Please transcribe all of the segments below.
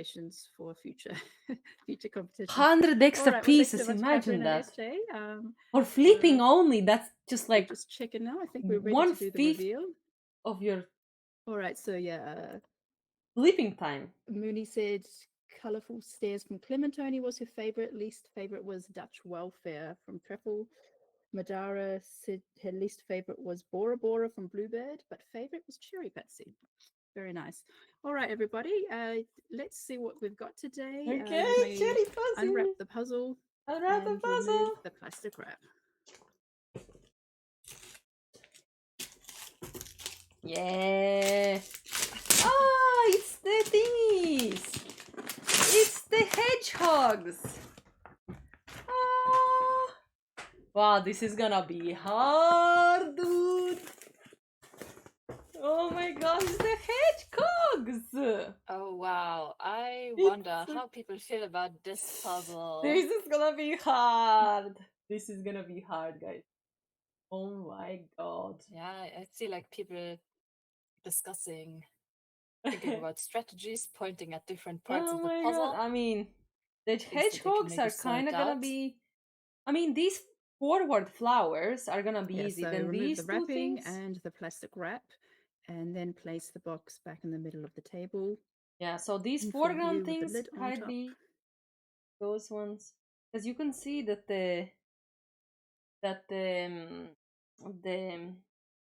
decorations for future future competitions. 100 extra All right, well, thanks pieces, so much, imagine Catherine and that. SJ. For flipping Uh, only, that's just we're like just checking now. I think we're ready to do the 1/5 reveal. of your All right, so yeah, flipping time. Mooney said Colourful Stairs from Clementoni was her favorite. Least favorite was Dutch Welfare from Treble. Madara said her least favorite was Bora Bora from Bluebird, but favorite was CherryPazzi. Very nice. All right, everybody. Let's see what we've got today. Okay, Let me CherryPazzi. unwrap the puzzle Unwrap the and remove puzzle. the plastic wrap. Yeah. Ah, it's the thingies. It's the hedgehogs. Ah. Wow, this is gonna be hard, dude. Oh my gosh, the hedgehogs. Oh wow, I It's wonder how people feel about this puzzle. This is gonna be hard. This is gonna be hard, guys. Oh my god. Yeah, I see like people discussing, thinking about strategies, pointing at different parts Oh of the my puzzle. god. I mean, the Things that they can hedgehogs maybe are kind sort of gonna out. be. I mean, these forward flowers are gonna be Yeah, easy. so Then remove these the two wrapping things. and the plastic wrap, and then place the box back in the middle of the table. Yeah, so these In full foreground view with the things lid on might top. be those ones. Because you can see that the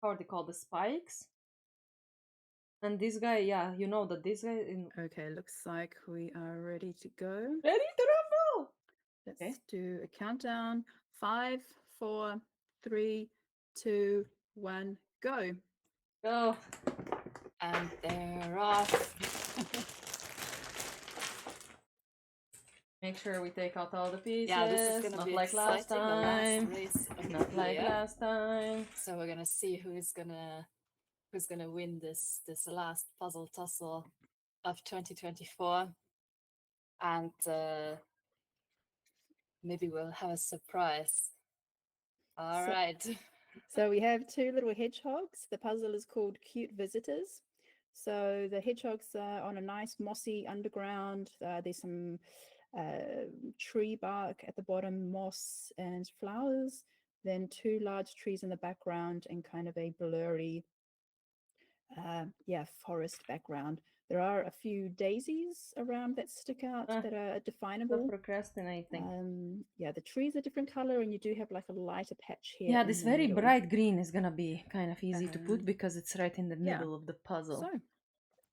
how are they called, the spikes. And this guy, yeah, you know that this guy in Okay, looks like we are ready to go. ready to rumble. Let's Okay. do a countdown. 5, 4, 3, 2, 1, go. Go. And they're off. Make sure we take out all the pieces. Yeah, this is gonna Not be like last exciting. The last time. race of Not the like year. last time. So we're gonna see who's gonna win this last puzzle tussle of 2024, and maybe we'll have a surprise. All right. So we have two little hedgehogs. The puzzle is called Cute Visitors. So the hedgehogs are on a nice mossy underground. There's some tree bark at the bottom, moss and flowers. Then two large trees in the background and kind of a blurry, forest background. There are a few daisies around that stick out that are Stop definable. procrastinating. The trees are different color, and you do have like a lighter patch here. Yeah, in this the very middle. bright green is gonna be kind of easy to put because it's right in the middle of the puzzle. So,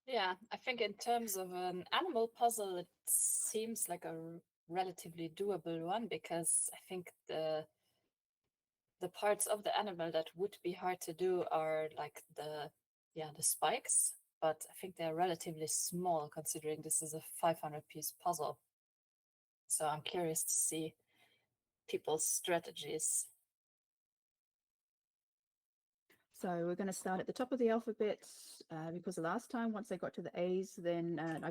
yeah, I think in terms of an animal puzzle, it seems like a relatively doable one, because I think the parts of the animal that would be hard to do are like the spikes, but I think they're relatively small considering this is a 500-piece puzzle. So I'm curious to see people's strategies. So we're going to start at the top of the alphabet because the last time, once I got to the A's, then I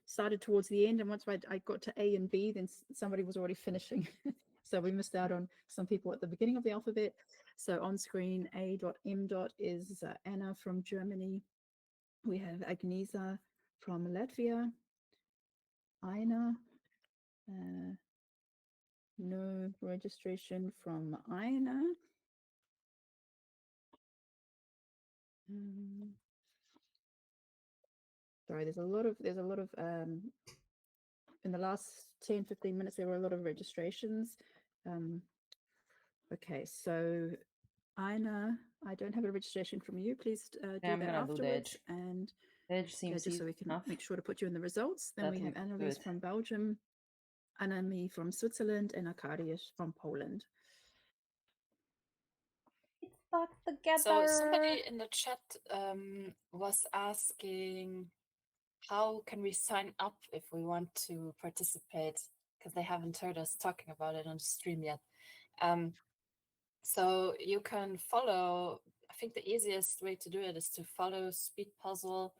started towards the end, and once I got to A and B, then somebody was already finishing. So we missed out on some people at the beginning of the alphabet. So on screen, A.M. is Anna from Germany. We have Agnesa from Latvia. Aina. No registration from Aina. Sorry, there's a lot of in the last 10-15 minutes there were a lot of registrations. Okay, so Aina, I don't have a registration from you. Please do that afterwards. And edge seems just so we can enough. make sure to put you in the results. Then That we have looks Annelies good. from Belgium, Anami from Switzerland, and Arkadiusz from Poland. It's stuck together. So somebody in the chat was asking, how can we sign up if we want to participate? Because they haven't heard us talking about it on the stream yet. So you can follow, I think the easiest way to do it is to follow Speed Puzzle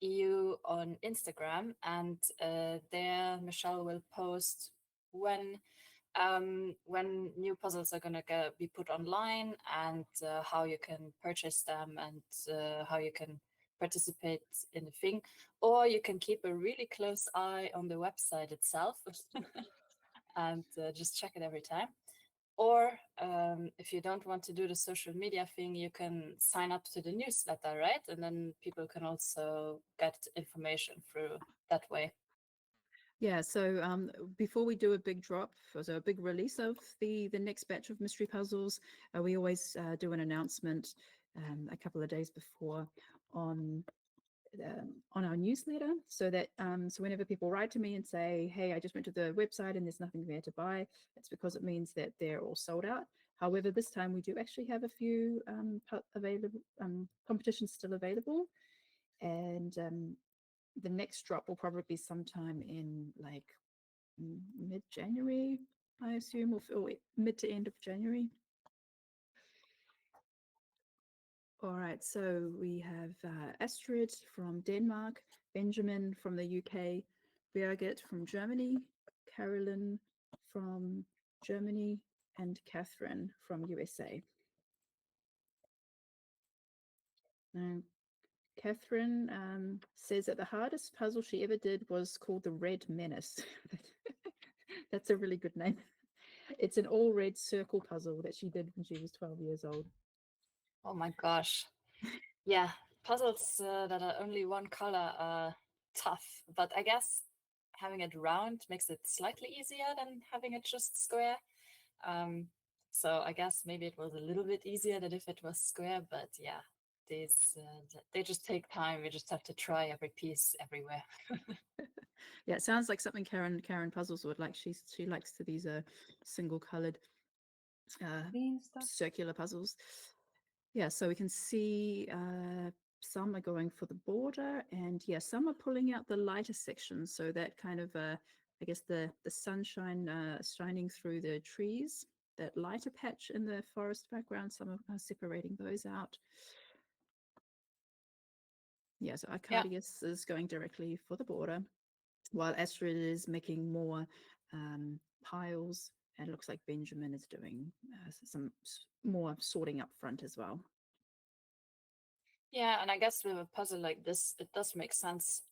EU on Instagram, and there Michelle will post when new puzzles are gonna be put online, and how you can purchase them, and how you can participate in the thing, or you can keep a really close eye on the website itself and just check it every time. Or if you don't want to do the social media thing, you can sign up to the newsletter, right? And then people can also get information through that way. Yeah, so before we do a big drop, so a big release of the next batch of mystery puzzles, we always do an announcement a couple of days before on our newsletter, so that so whenever people write to me and say, hey, I just went to the website and there's nothing there to buy, it's because it means that they're all sold out. However, this time we do actually have a few available competitions still available, and the next drop will probably be sometime in like mid-January, I assume, or mid to end of January. All right, so we have Astrid from Denmark, Benjamin from the UK, Birgit from Germany, Carolyn from Germany, and Catherine from USA. Now, Catherine says that the hardest puzzle she ever did was called the Red Menace. That's a really good name. It's an all red circle puzzle that she did when she was 12 years old. Oh my gosh. Yeah, puzzles that are only one color are tough, but I guess having it round makes it slightly easier than having it just square. So I guess maybe it was a little bit easier than if it was square, but yeah, these they just take time. We just have to try every piece everywhere. Yeah, it sounds like something Karen Puzzles would like. She likes to these single colored Green stuff. circular puzzles. Yeah, so we can see some are going for the border, and yeah, some are pulling out the lighter sections, so that kind of I guess the sunshine shining through the trees, that lighter patch in the forest background, some are separating those out. Yeah, so Arcadius is going directly for the border, while Astrid is making more piles, and it looks like Benjamin is doing some more sorting up front as well. Yeah, and I guess with a puzzle like this, it does make sense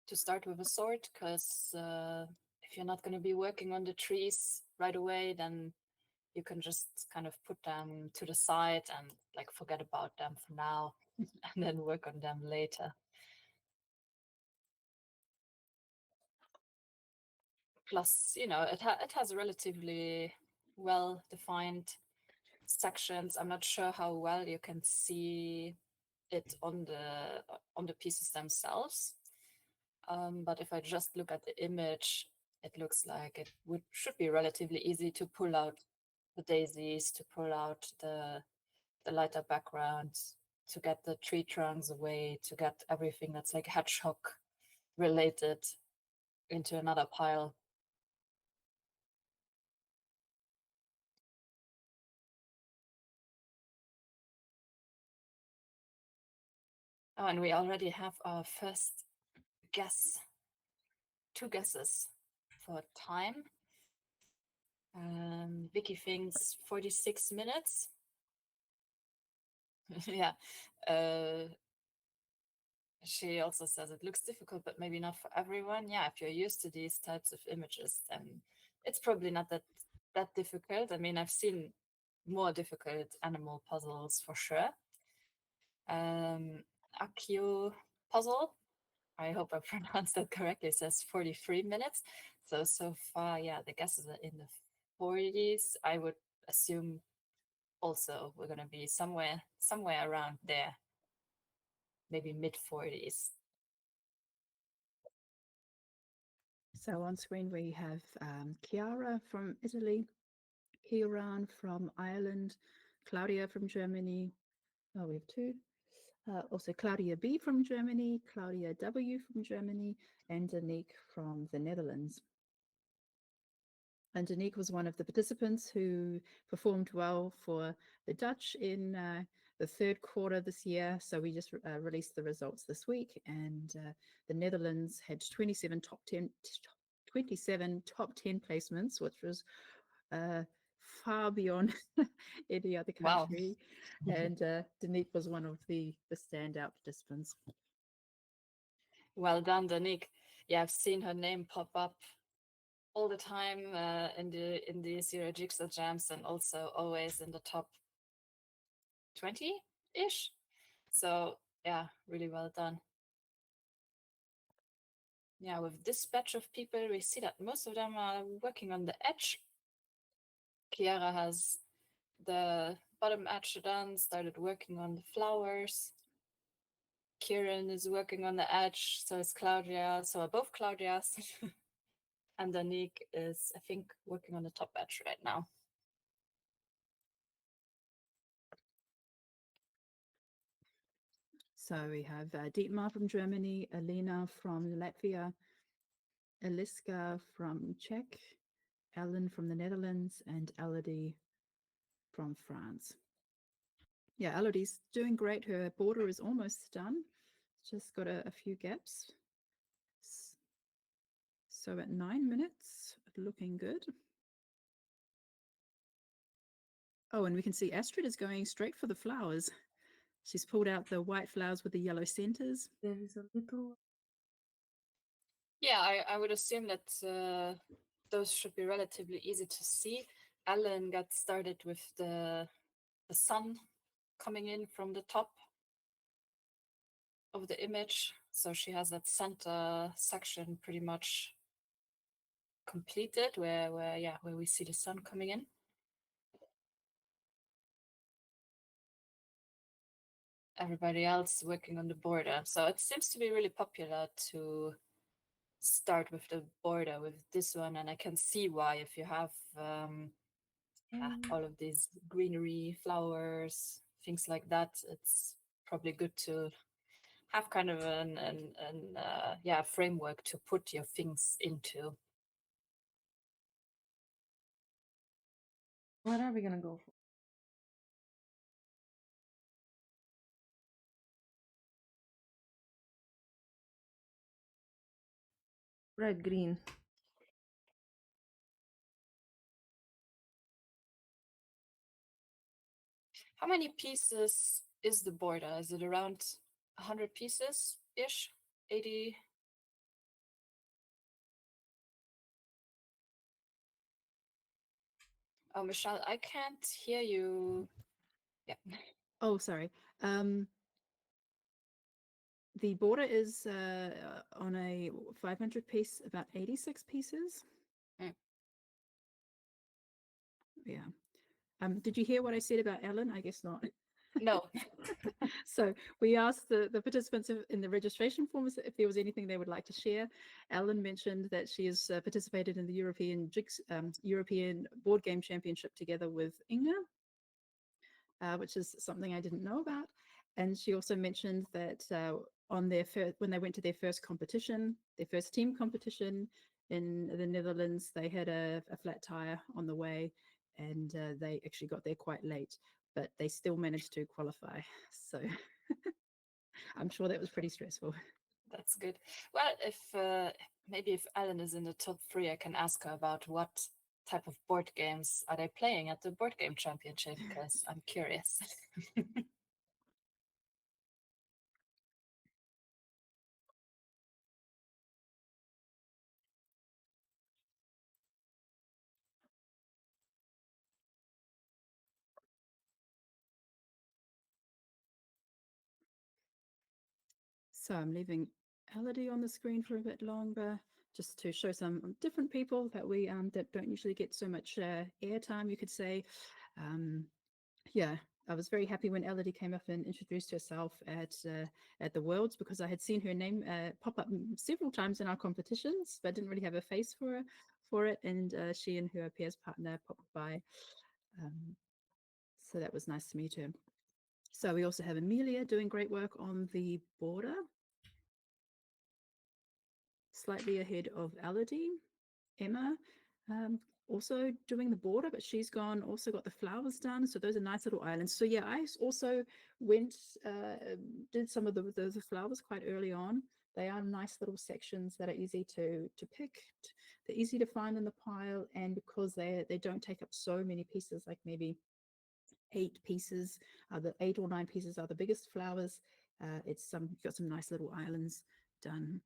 to start with a sword, because if you're not going to be working on the trees right away, then you can just kind of put them to the side and like forget about them for now and then work on them later. Plus, you know, it has relatively well-defined sections. I'm not sure how well you can see it on the pieces themselves. But if I just look at the image, it looks like it should be relatively easy to pull out the daisies, to pull out the lighter background, to get the tree trunks away, to get everything that's like hedgehog related into another pile. Oh, and we already have our first guess, 2 guesses for time. Vicky thinks 46 minutes. Yeah. She also says it looks difficult, but maybe not for everyone. Yeah, if you're used to these types of images, then it's probably not that difficult. I mean, I've seen more difficult animal puzzles for sure. Akio puzzle, I hope I pronounced that correctly, says 43 minutes. So far, yeah, the guesses are in the 40s. I would assume also we're going to be somewhere around there, maybe mid 40s. So on screen we have Chiara from Italy, Kieran from Ireland, Claudia from Germany. Oh, we have 2. Also Claudia B from Germany, Claudia W from Germany, and Danique from the Netherlands. And Danique was one of the participants who performed well for the Dutch in the 3rd quarter this year. So we just released the results this week, and the Netherlands had 27 top 10 placements, which was far beyond any other Wow. country. And Danique was one of the standout participants. Well done, Danique. Yeah, I've seen her name pop up all the time in these Euro Jigsaw Jams, and also always in the top 20-ish. So yeah, really well done. Yeah, with this batch of people, we see that most of them are working on the edge. Chiara has the bottom edge done, started working on the flowers. Kieran is working on the edge, so is Claudia, so are both Claudias. And Danique is, I think, working on the top edge right now. So we have Dietmar from Germany, Alina from Latvia, Eliska from Czech, Ellen from the Netherlands, and Elodie from France. Yeah, Elodie's doing great. Her border is almost done. Just got a few gaps. So at 9 minutes, looking good. Oh, and we can see Astrid is going straight for the flowers. She's pulled out the white flowers with the yellow centers. There is a little. Yeah, I would assume that those should be relatively easy to see. Ellen got started with the sun coming in from the top of the image. So she has that center section pretty much completed where we see the sun coming in. Everybody else working on the border. So it seems to be really popular to start with the border with this one, and I can see why. If you have all of these greenery, flowers, things like that, it's probably good to have kind of an framework to put your things into. What are we gonna go for? Red, green. How many pieces is the border? Is it around 100 pieces-ish? 80? Oh, Michelle, I can't hear you. Yeah. Oh, sorry. The border is on a 500 piece, about 86 pieces. Mm. Yeah. Did you hear what I said about Ellen? I guess not. No. So we asked the participants in the registration forms if there was anything they would like to share. Ellen mentioned that she has participated in the European Board Game Championship together with Inga, which is something I didn't know about. And she also mentioned that on their when they went to their first competition, their first team competition in the Netherlands, they had a flat tire on the way, and they actually got there quite late, but they still managed to qualify. So I'm sure that was pretty stressful. That's good. Well, if maybe if Ellen is in the top 3, I can ask her about what type of board games are they playing at the board game championship, because I'm curious. So I'm leaving Elodie on the screen for a bit longer, just to show some different people that we that don't usually get so much airtime, you could say. Yeah, I was very happy when Elodie came up and introduced herself at the Worlds, because I had seen her name pop up several times in our competitions, but didn't really have a face for it. And she and her peers partner popped by, so that was nice to meet her. So we also have Amelia doing great work on the border, slightly ahead of Elodie. Emma also doing the border, but she's also got the flowers done. So those are nice little islands. So yeah, I also went, did some of the flowers quite early on. They are nice little sections that are easy to pick. they're easy to find in the pile, and because they don't take up so many pieces, like maybe 8 pieces, the 8 or 9 pieces are the biggest flowers. It's got some nice little islands done.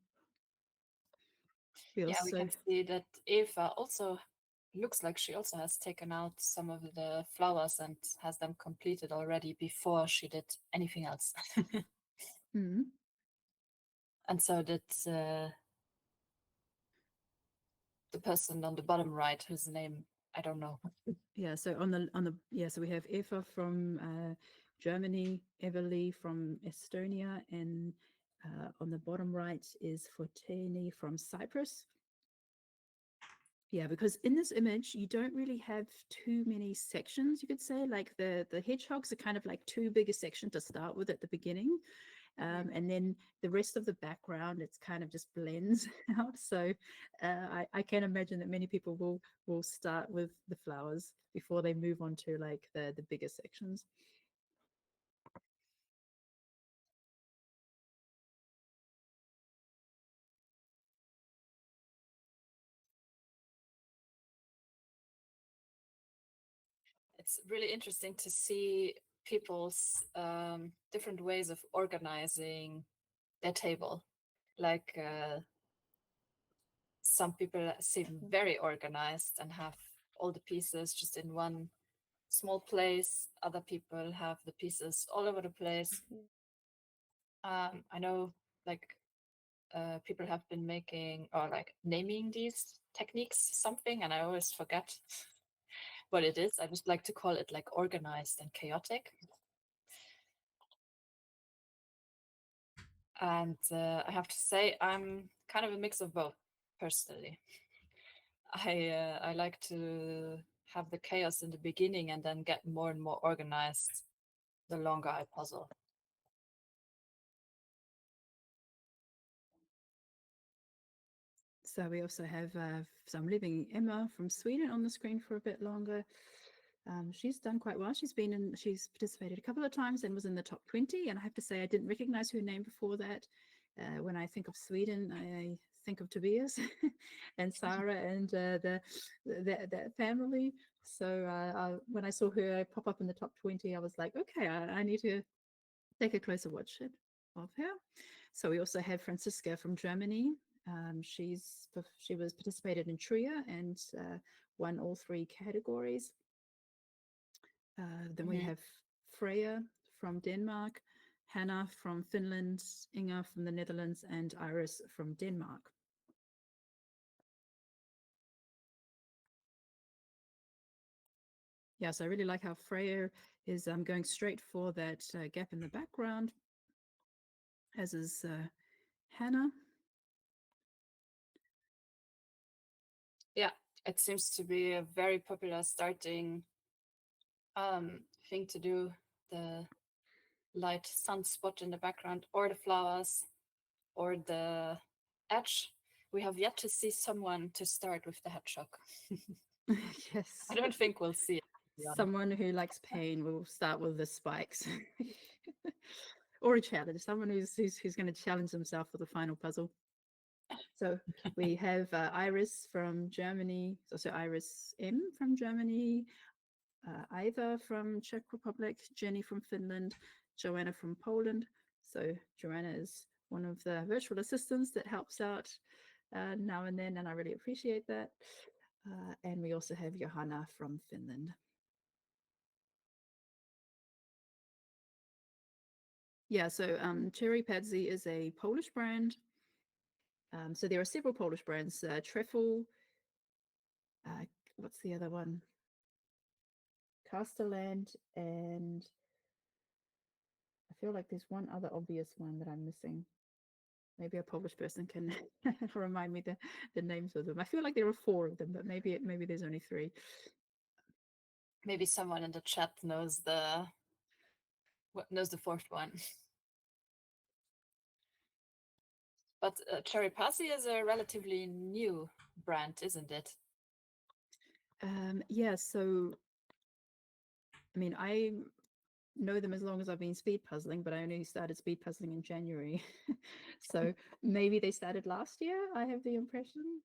Yeah, we can see that Eva also looks like she also has taken out some of the flowers and has them completed already before she did anything else. Mm. And so that the person on the bottom right, whose name I don't know. Yeah, so so we have Eva from Germany, Everly from Estonia, and on the bottom right is Forteni from Cyprus. Yeah, because in this image, you don't really have too many sections, you could say. Like the hedgehogs are kind of like too big a section to start with at the beginning. And then the rest of the background, it's kind of just blends out. So I can imagine that many people will start with the flowers before they move on to like the bigger sections. It's really interesting to see people's different ways of organizing their table. Like some people seem very organized and have all the pieces just in one small place. Other people have the pieces all over the place. I know like people have been making or like naming these techniques something, and I always forget what it is. I just like to call it like organized and chaotic. And I have to say, I'm kind of a mix of both personally. I like to have the chaos in the beginning and then get more and more organized the longer I puzzle. So we also have I'm leaving Emma from Sweden on the screen for a bit longer. She's done quite well. She's participated a couple of times and was in the top 20. And I have to say, I didn't recognize her name before that. When I think of Sweden, I think of Tobias and Sarah and that family. So when I saw her pop up in the top 20, I was like, okay, I need to take a closer watch of her. So we also have Franziska from Germany. She was participated in Trickier and won all 3 categories. Then we have Freya from Denmark, Hannah from Finland, Inga from the Netherlands, and Iris from Denmark. Yeah, so I really like how Freya is going straight for that gap in the background, as is Hannah. Yeah, it seems to be a very popular starting thing to do, the light sunspot in the background or the flowers or the edge. We have yet to see someone to start with the hedgehog. Yes. I don't think we'll see it. Someone who likes pain will start with the spikes. Or a challenge, someone who's going to challenge himself for the final puzzle. So we have Iris from Germany, also Iris M from Germany, Iva from Czech Republic, Jenny from Finland, Joanna from Poland. So Joanna is one of the virtual assistants that helps out now and then, and I really appreciate that. And we also have Johanna from Finland. Yeah, so CherryPazzi is a Polish brand. So there are several Polish brands, Treffel, what's the other one? Castelland, and I feel like there's one other obvious one that I'm missing. Maybe a Polish person can remind me the names of them. I feel like there are 4 of them, but maybe there's only 3. Maybe someone in the chat knows the 4th one. But CherryPazzi is a relatively new brand, isn't it? Yeah, so I mean, I know them as long as I've been speed puzzling, but I only started speed puzzling in January. So maybe they started last year, I have the impression.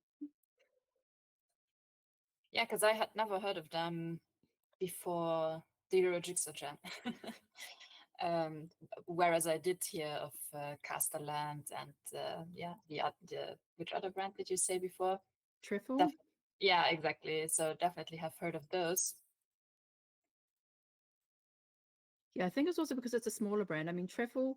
Yeah, because I had never heard of them before the Euro Jigsaw Jam. Whereas I did hear of Casterland and yeah, the which other brand did you say before? Trifle. Yeah, exactly. So definitely have heard of those. Yeah, I think it's also because it's a smaller brand. I mean, Treffel,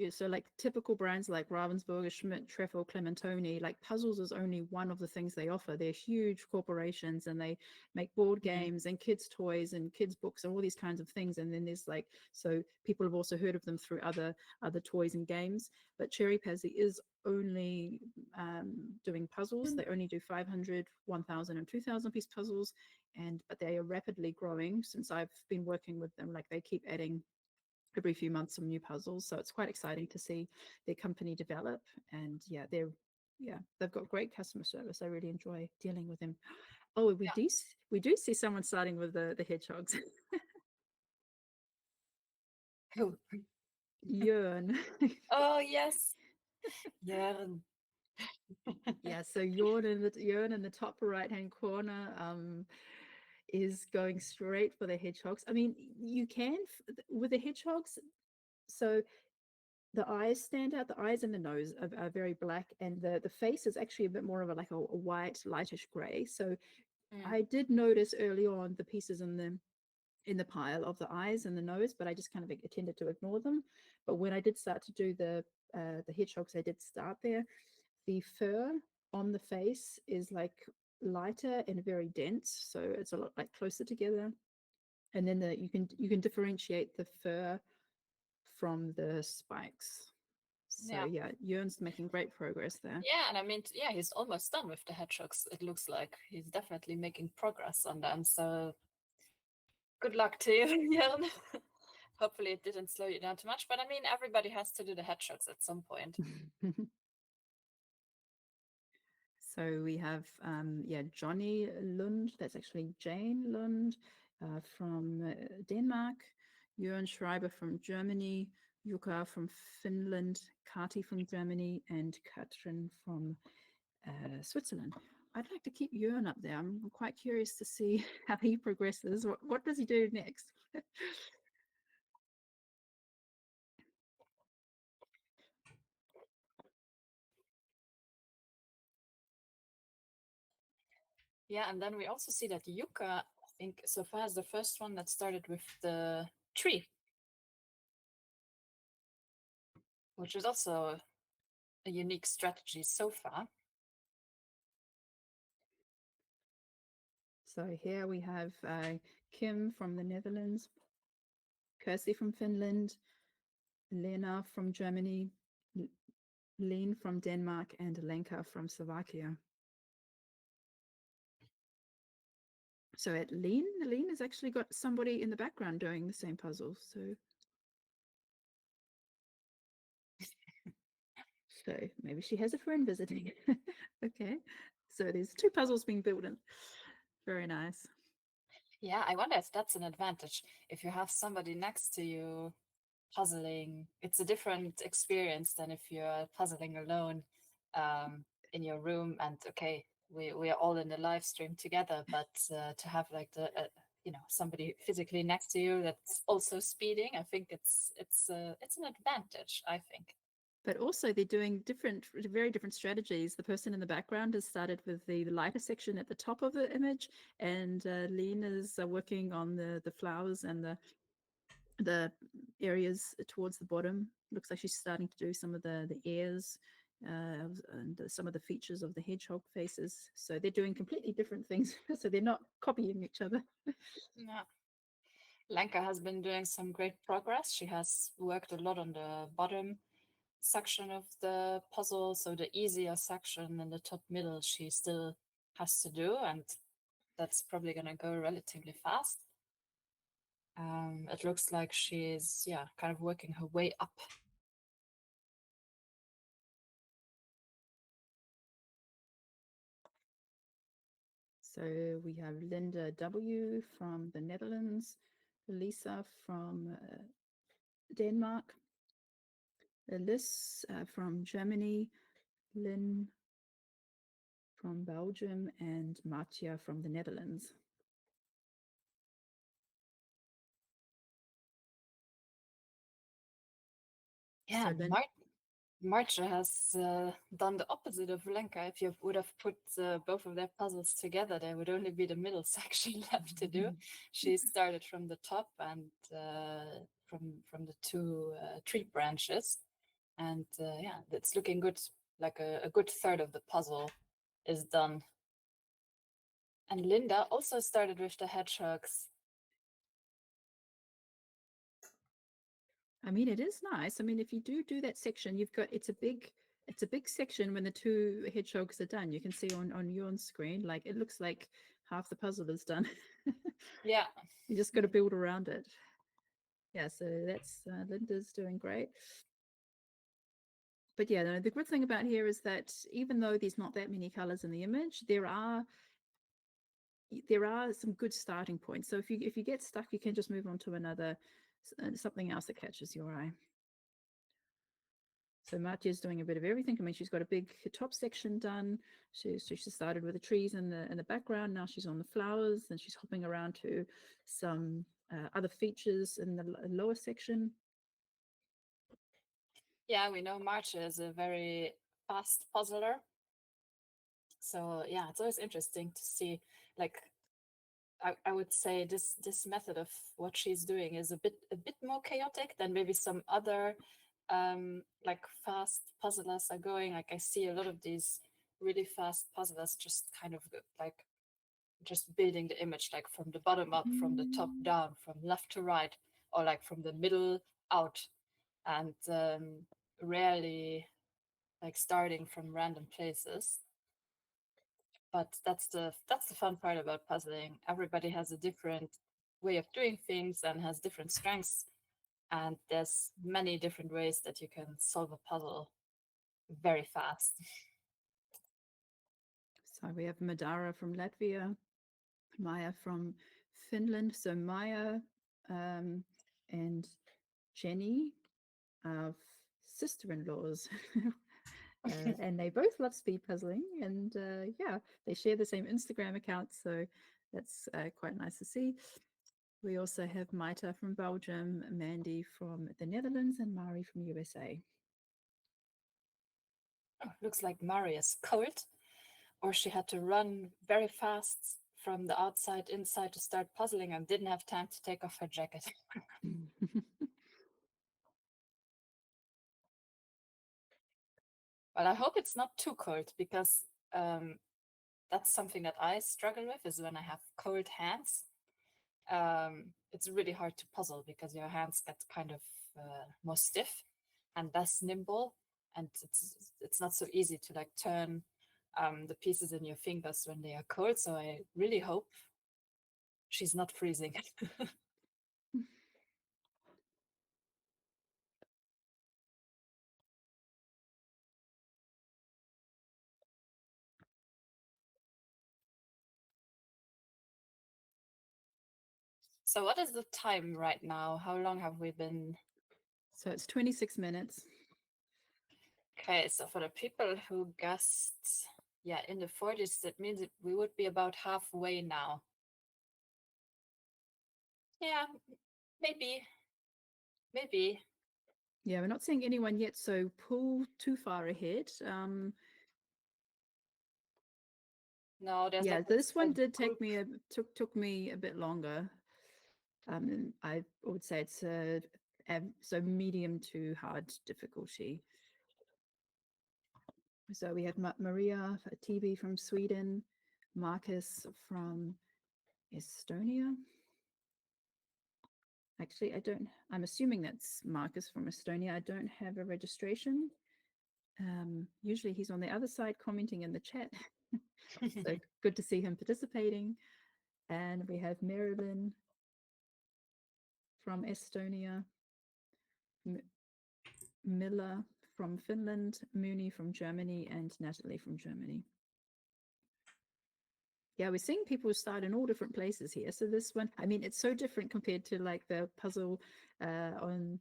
so like typical brands like Ravensburger, Schmidt, Treffel, Clementoni, like puzzles is only one of the things they offer. They're huge corporations and they make board games and kids' toys and kids' books and all these kinds of things. And then there's like, so people have also heard of them through other toys and games. But CherryPazzi is only doing puzzles. They only do 500, 1,000 and 2,000 piece puzzles. But they are rapidly growing since I've been working with them. Like they keep adding every few months some new puzzles, so it's quite exciting to see their company develop. And they've got great customer service. I really enjoy dealing with them. Oh, we do see someone starting with the hedgehogs. Cool. Jörn. Oh yes, Jörn. Yeah, so Jörn in the top right hand corner is going straight for the hedgehogs. I mean, you can with the hedgehogs. So the eyes stand out. The eyes and the nose are very black, and the face is actually a bit more of a white, lightish gray. So I did notice early on the pieces in the pile of the eyes and the nose, but I just kind of tended to ignore them. But when I did start to do the hedgehogs, I did start there. The fur on the face is like lighter and very dense, so it's a lot like closer together. And then you can differentiate the fur from the spikes. So yeah, Jörn's making great progress there. Yeah, and I mean, yeah, he's almost done with the hedgehogs. It looks like he's definitely making progress on them. So good luck to you, Jörn. Hopefully it didn't slow you down too much, but I mean, everybody has to do the hedgehogs at some point. So we have Johnny Lund. That's actually Jane Lund from Denmark. Jörn Schreiber from Germany. Jukka from Finland. Kati from Germany. And Katrin from Switzerland. I'd like to keep Jörn up there. I'm quite curious to see how he progresses. What does he do next? Yeah, and then we also see that Yuka, I think, so far is the first one that started with the tree, which is also a unique strategy so far. So here we have Kim from the Netherlands, Kirsty from Finland, Lena from Germany, Leen from Denmark, and Lenka from Slovakia. So at Leen has actually got somebody in the background doing the same puzzle. So maybe she has a friend visiting. Okay. So there's 2 puzzles being built in. Very nice. Yeah, I wonder if that's an advantage. If you have somebody next to you puzzling, it's a different experience than if you're puzzling alone in your room. And okay, we are all in the live stream together, but to have like the somebody physically next to you that's also speeding, I think it's an advantage, I think. But also they're doing very different strategies. The person in the background has started with the lighter section at the top of the image, and Lean is working on the flowers and the areas towards the bottom. Looks like she's starting to do some of the ears and some of the features of the hedgehog faces. So they're doing completely different things. So they're not copying each other. Yeah. Lenka has been doing some great progress. She has worked a lot on the bottom section of the puzzle, so the easier section in the top middle she still has to do, and that's probably going to go relatively fast. It looks like she's kind of working her way up. So we have Linda W from the Netherlands, Lisa from Denmark, Liz from Germany, Lynn from Belgium and Matja from the Netherlands. Yeah, So Marcia has done the opposite of Lenka. If you would have put both of their puzzles together, there would only be the middle section left to do. She started from the top and from the two tree branches, and yeah, it's looking good. Like a good third of the puzzle is done. And Linda also started with the hedgehogs. I mean, it is nice. I mean, if you do that section, you've got it's a big section when the two hedgehogs are done. You can see on your screen, like it looks like half the puzzle is done. Yeah. You just got to build around it. Yeah, so that's Linda's doing great. But yeah, the good thing about here is that even though there's not that many colors in the image, there are some good starting points. So if you get stuck, you can just move on to another something else that catches your eye. So Matja's doing a bit of everything. I mean, she's got a big top section done. She started with the trees in the background. Now she's on the flowers, and she's hopping around to some other features in the lower section. Yeah, we know Marcia is a very fast puzzler. So yeah, it's always interesting to see, like, I would say this method of what she's doing is a bit more chaotic than maybe some other like fast puzzlers are going. Like I see a lot of these really fast puzzlers just kind of like just building the image like from the bottom up, from the top down, from left to right, or like from the middle out, and rarely like starting from random places. But that's the fun part about puzzling. Everybody has a different way of doing things and has different strengths, and there's many different ways that you can solve a puzzle very fast. So we have Madara from Latvia, Maya from Finland. So Maya and Jenny are sister-in-laws. And they both love speed puzzling, and yeah, they share the same Instagram account, so that's quite nice to see. We also have Maita from Belgium, Mandy from the Netherlands, and Mari from USA. Oh, looks like Maria's cold, or she had to run very fast from the outside inside to start puzzling and didn't have time to take off her jacket. But I hope it's not too cold, because that's something that I struggle with, is when I have cold hands. It's really hard to puzzle because your hands get kind of more stiff and less nimble, and it's not so easy to like turn the pieces in your fingers when they are cold. So I really hope she's not freezing. So what is the time right now? How long have we been? So it's 26 minutes. Okay, so for the people who guessed, yeah, in the 40s, that means we would be about halfway now. Yeah, maybe. Yeah, we're not seeing anyone yet, so pull too far ahead. No, there's Yeah, like this one did group. take me took me a bit longer. I would say it's so medium to hard difficulty. So we have Maria TV from Sweden, Marcus from Estonia. Actually, I'm assuming that's Marcus from Estonia. I don't have a registration. Usually he's on the other side commenting in the chat. So good to see him participating. And we have Marilyn from Estonia, Miller from Finland, Mooney from Germany, and Natalie from Germany. Yeah, we're seeing people start in all different places here. So this one, I mean, it's so different compared to like the puzzle on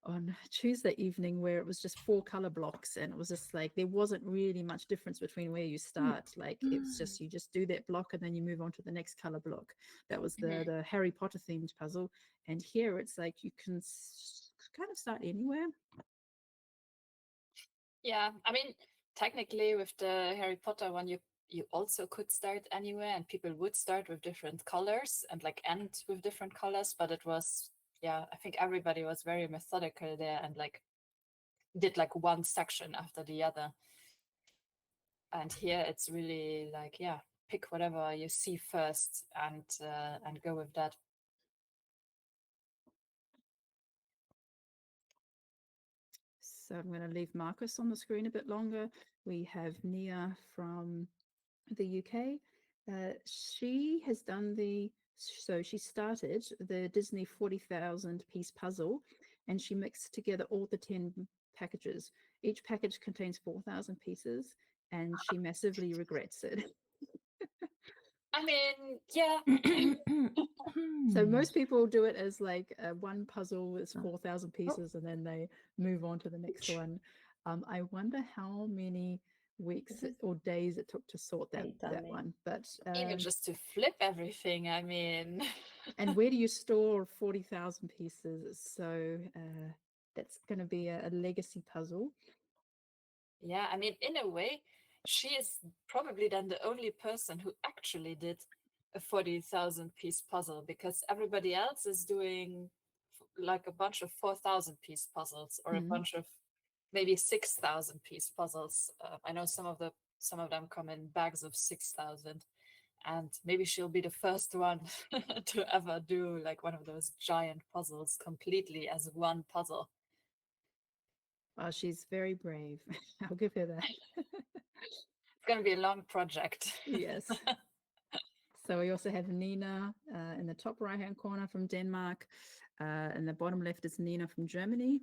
on Tuesday evening where it was just 4 color blocks, and it was just like there wasn't really much difference between where you start. Like it's just you just do that block and then you move on to the next color block. That was the Harry Potter themed puzzle, and here it's like you can kind of start anywhere. Yeah, I mean, technically with the Harry Potter one, you also could start anywhere, and people would start with different colors and like end with different colors. But it was, yeah, I think everybody was very methodical there and like did like one section after the other. And here it's really like, yeah, pick whatever you see first and go with that. So I'm going to leave Marcus on the screen a bit longer. We have Nia from the UK. She has done so she started the Disney 40,000 piece puzzle, and she mixed together all the 10 packages. Each package contains 4,000 pieces, and she massively regrets it. I mean, yeah. So most people do it as like one puzzle is 4,000 pieces, and then they move on to the next one. I wonder how many weeks or days it took to sort that one. But even just to flip everything, I mean. and where do you store 40,000 pieces? So that's going to be a legacy puzzle. Yeah, I mean, in a way, she is probably then the only person who actually did a 40,000 piece puzzle, because everybody else is doing like a bunch of 4,000 piece puzzles or a bunch of maybe 6,000 piece puzzles. I know some of them come in bags of 6,000, and maybe she'll be the first one to ever do like one of those giant puzzles completely as one puzzle. Well, she's very brave. I'll give her that. It's going to be a long project. Yes. So we also have Nina in the top right-hand corner from Denmark. In the bottom left is Nina from Germany.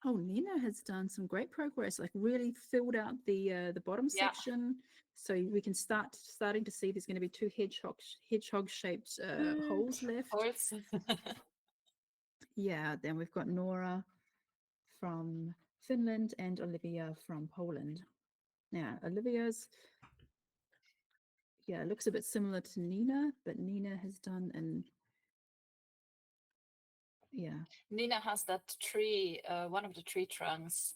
Oh, Nina has done some great progress, like really filled out the bottom section. So we can starting to see there's going to be 2 hedgehog-shaped holes left. Holes. Yeah, then we've got Nora from Finland and Olivia from Poland. Now, Olivia's, yeah, looks a bit similar to Nina, but Nina has done Nina has that tree, one of the tree trunks,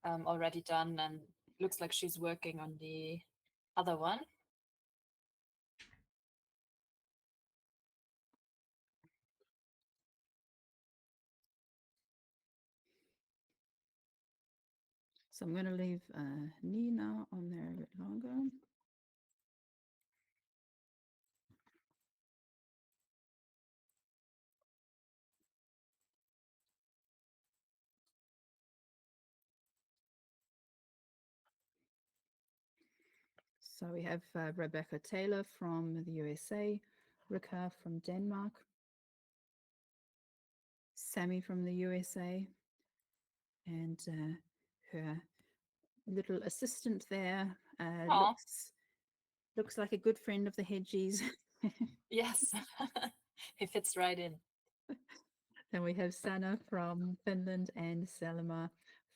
already done, and looks like she's working on the other one. So I'm going to leave Nina on there a bit longer. So we have Rebecca Taylor from the USA, Rika from Denmark, Sammy from the USA, and her little assistant there looks like a good friend of the Hedgies. Yes, he fits right in. Then we have Sanna from Finland and Selma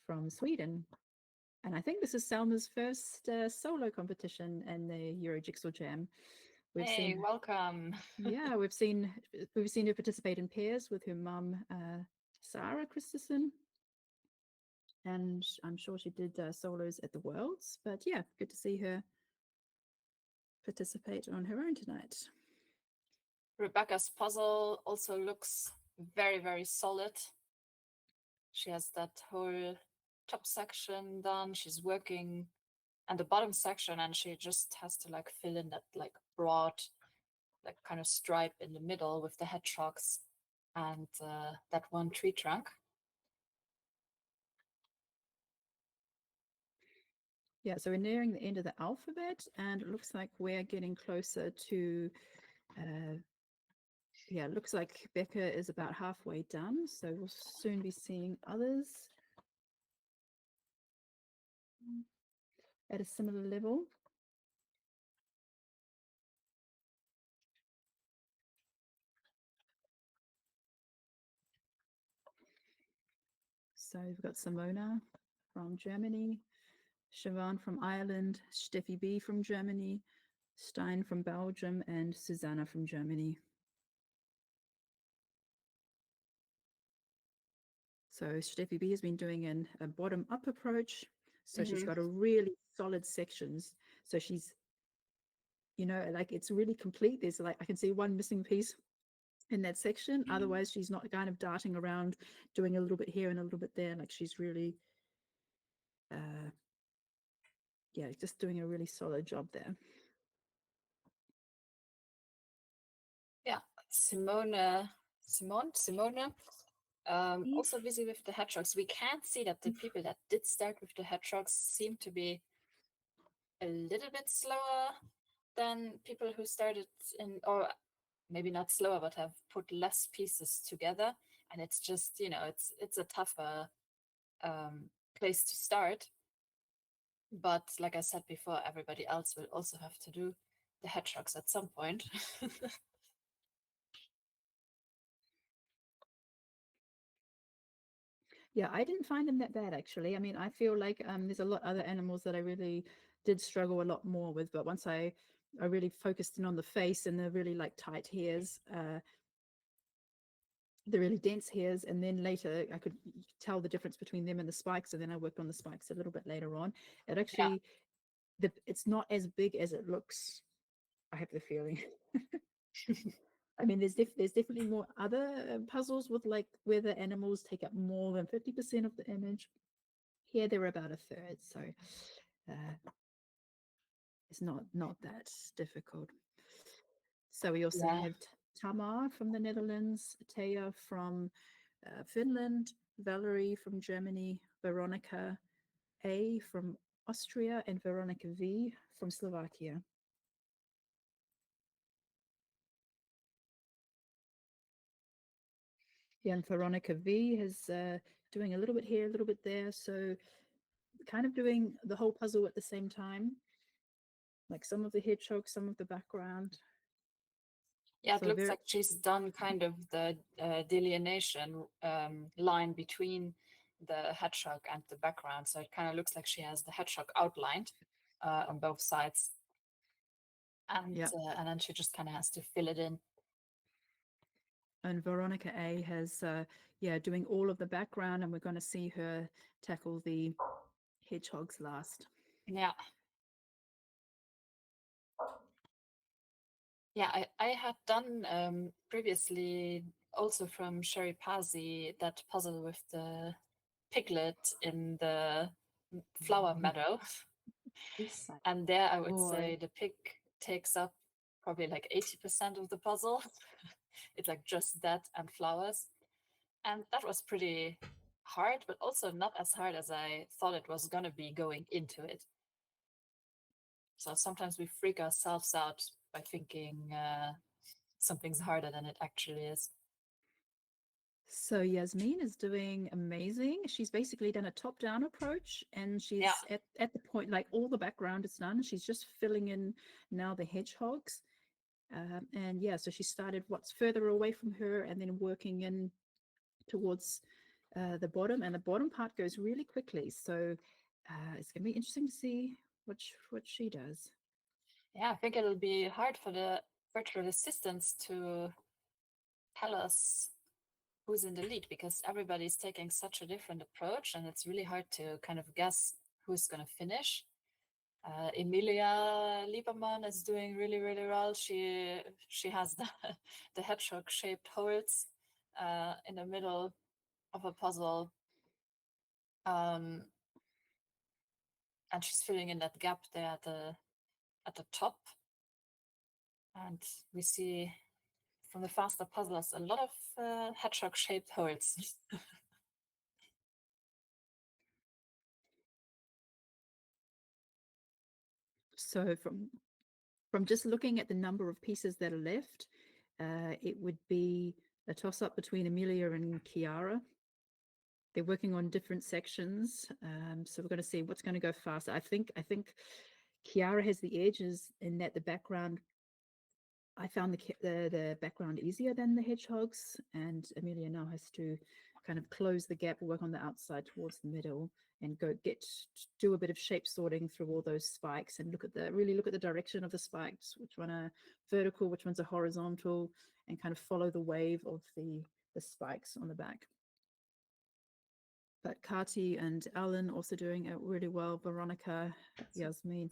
from Sweden. And I think this is Selma's first solo competition in the Euro Jigsaw Jam. Welcome. Yeah, we've seen her participate in pairs with her mum, Sarah Christensen, and I'm sure she did solos at the Worlds. But yeah, good to see her participate on her own tonight. Rebecca's puzzle also looks very, very solid. She has that whole top section done. She's working on the bottom section, and she just has to like fill in that like broad, like kind of stripe in the middle with the hedgehogs and that one tree trunk. Yeah, so we're nearing the end of the alphabet, and it looks like we're getting closer to yeah, it looks like Becca is about halfway done, so we'll soon be seeing others at a similar level. So we've got Simona from Germany, Siobhan from Ireland, Steffi B from Germany, Stein from Belgium, and Susanna from Germany. So Steffi B has been doing a bottom-up approach. So she's got a really solid sections. So she's, you know, like it's really complete. There's like, I can see one missing piece in that section. Otherwise, she's not kind of darting around doing a little bit here and a little bit there. Like she's really, yeah, just doing a really solid job there. Yeah, Simona, also busy with the hedgehogs. We can see that the people that did start with the hedgehogs seem to be a little bit slower than people who started in, or maybe not slower, but have put less pieces together. And it's just, you know, it's a tougher place to start. But like I said before, everybody else will also have to do the hedgehogs at some point. Yeah, I didn't find them that bad actually. I mean, I feel like there's a lot other animals that I really did struggle a lot more with, but once I really focused in on the face and the really like tight hairs, the really dense hairs, and then later I could tell the difference between them and the spikes, and then I worked on the spikes a little bit later on. It actually, it's not as big as it looks, I have the feeling. I mean, there's definitely more other puzzles with like where the animals take up more than 50% of the image. Here they're about a third, so it's not that difficult. So we also have Tamar from the Netherlands, Taya from Finland, Valerie from Germany, Veronica A from Austria, and Veronica V from Slovakia. Yeah, and Veronica V is doing a little bit here, a little bit there. So kind of doing the whole puzzle at the same time. Like some of the hedgehog, some of the background. Yeah, it looks like she's done kind of the delineation line between the hedgehog and the background. So it kind of looks like she has the hedgehog outlined on both sides. And, and then she just kind of has to fill it in. And Veronica A has, doing all of the background, and we're going to see her tackle the hedgehogs last. Yeah. Yeah, I had done previously also from CherryPazzi that puzzle with the piglet in the flower meadow. And there I would say the pig takes up probably like 80% of the puzzle. It's like just that and flowers. And that was pretty hard, but also not as hard as I thought it was going to be going into it. So sometimes we freak ourselves out by thinking something's harder than it actually is. So Yasmin is doing amazing. She's basically done a top-down approach, and she's at the point, like all the background is done. She's just filling in now the hedgehogs. And yeah, so she started what's further away from her and then working in towards the bottom, and the bottom part goes really quickly. So it's going to be interesting to see what she does. Yeah, I think it'll be hard for the virtual assistants to tell us who's in the lead, because everybody's taking such a different approach, and it's really hard to kind of guess who's going to finish. Emilia Lieberman is doing really, really well. She has the hedgehog shaped holes in the middle of a puzzle, and she's filling in that gap there at the top. And we see from the faster puzzlers a lot of hedgehog shaped holes. So from just looking at the number of pieces that are left, it would be a toss-up between Emilia and Chiara. They're working on different sections, so we're going to see what's going to go faster. I think Chiara has the edges in that the background. I found the background easier than the hedgehogs, and Emilia now has to kind of close the gap, work on the outside towards the middle, and do a bit of shape sorting through all those spikes, and really look at the direction of the spikes, which one are vertical, which ones are horizontal, and kind of follow the wave of the spikes on the back. But Kati and Alan also doing it really well. Veronica, Yasmin.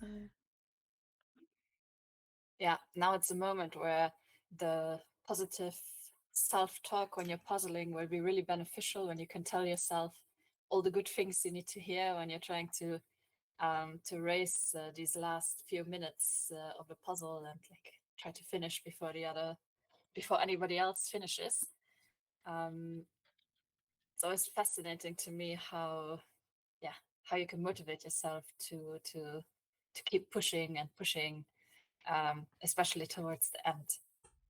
Yeah, now it's a moment where the positive self-talk when you're puzzling will be really beneficial, when you can tell yourself all the good things you need to hear when you're trying to race these last few minutes of the puzzle and like try to finish before anybody else finishes. It's always fascinating to me how you can motivate yourself to keep pushing and pushing, especially towards the end,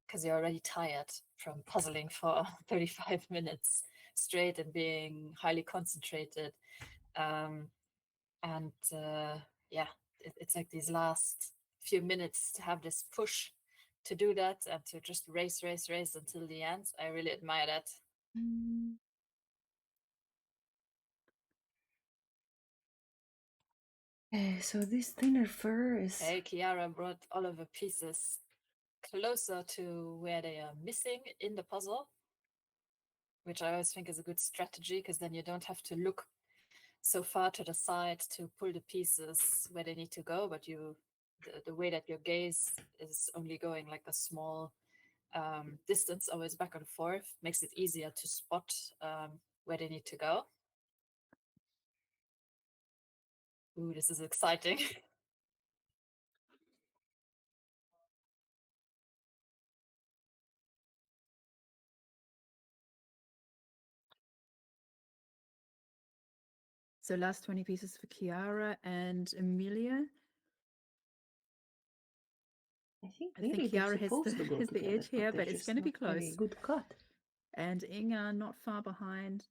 because you're already tired from puzzling for 35 minutes straight and being highly concentrated. It's like these last few minutes to have this push to do that and to just race until the end. I really admire that. So this thinner fur is... Hey, Kiara brought all of the pieces closer to where they are missing in the puzzle, which I always think is a good strategy, because then you don't have to look so far to the side to pull the pieces where they need to go, but the way that your gaze is only going like a small distance always back and forth makes it easier to spot where they need to go. Ooh, this is exciting. So last 20 pieces for Kiara and Amelia. I think I think maybe they're Kiara has supposed to go has the together, edge here, they're but it's just going to be not very close. good cut. And Inga not far behind.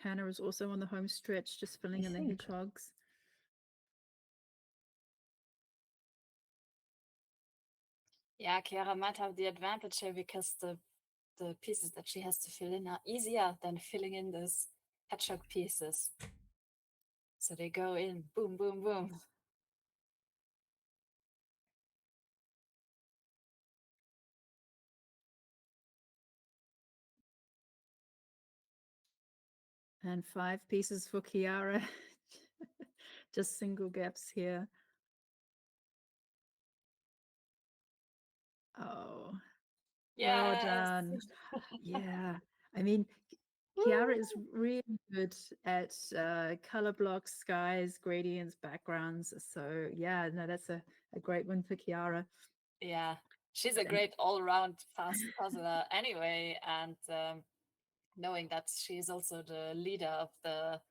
Hannah is also on the home stretch, just filling in the hedgehogs. Yeah, Kiara might have the advantage here because the pieces that she has to fill in are easier than filling in those hedgehog pieces. So they go in, boom, boom, boom. And 5 pieces for Kiara. Just single gaps here. Oh, well done. Yeah, I mean, Kiara is really good at color blocks, skies, gradients, backgrounds. So yeah, no, that's a great one for Kiara. Yeah, she's a great all-round fast puzzler anyway, and knowing that she's also the leader of the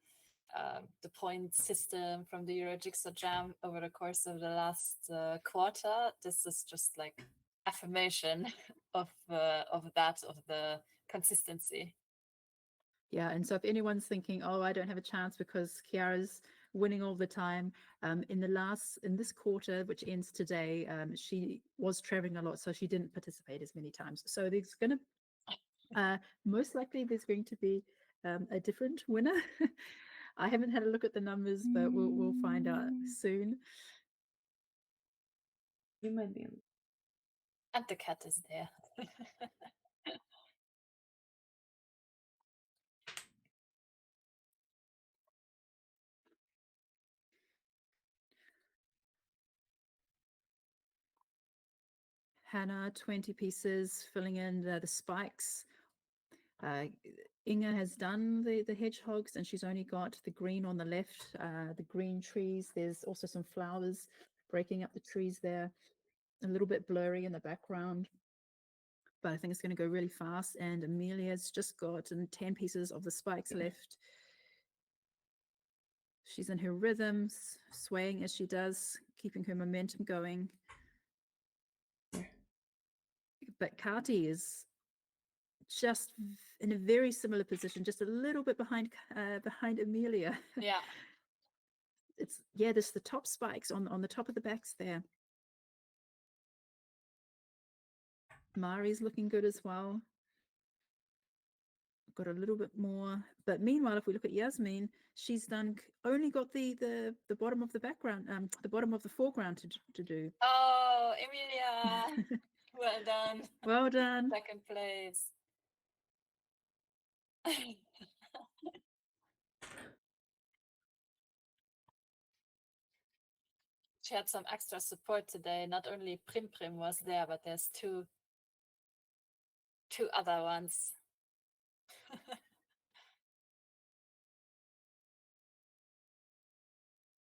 point system from the Euro Jigsaw Jam over the course of the last quarter, this is just like affirmation of the consistency. Yeah, and so if anyone's thinking, oh, I don't have a chance because Kiara's winning all the time, in this quarter, which ends today, she was traveling a lot, so she didn't participate as many times. So there's going to, most likely there's going to be a different winner. I haven't had a look at the numbers, but we'll find out soon. You might be. And the cat is there. Hannah, 20 pieces, filling in the spikes. Inga has done the hedgehogs, and she's only got the green on the left, the green trees. There's also some flowers breaking up the trees there. A little bit blurry in the background, but I think it's going to go really fast. And Amelia's just gotten 10 pieces of the spikes left. She's in her rhythms, swaying as she does, keeping her momentum going. But Kati is just in a very similar position, just a little bit behind Amelia. Yeah. There's the top spikes on the top of the backs there. Mari's looking good as well. Got a little bit more, but meanwhile, if we look at Yasmin, she's only got the bottom of the background, the bottom of the foreground to do. Oh, Emilia, well done. Well done. Second place. She had some extra support today. Not only Prim Prim was there, but there's two other ones.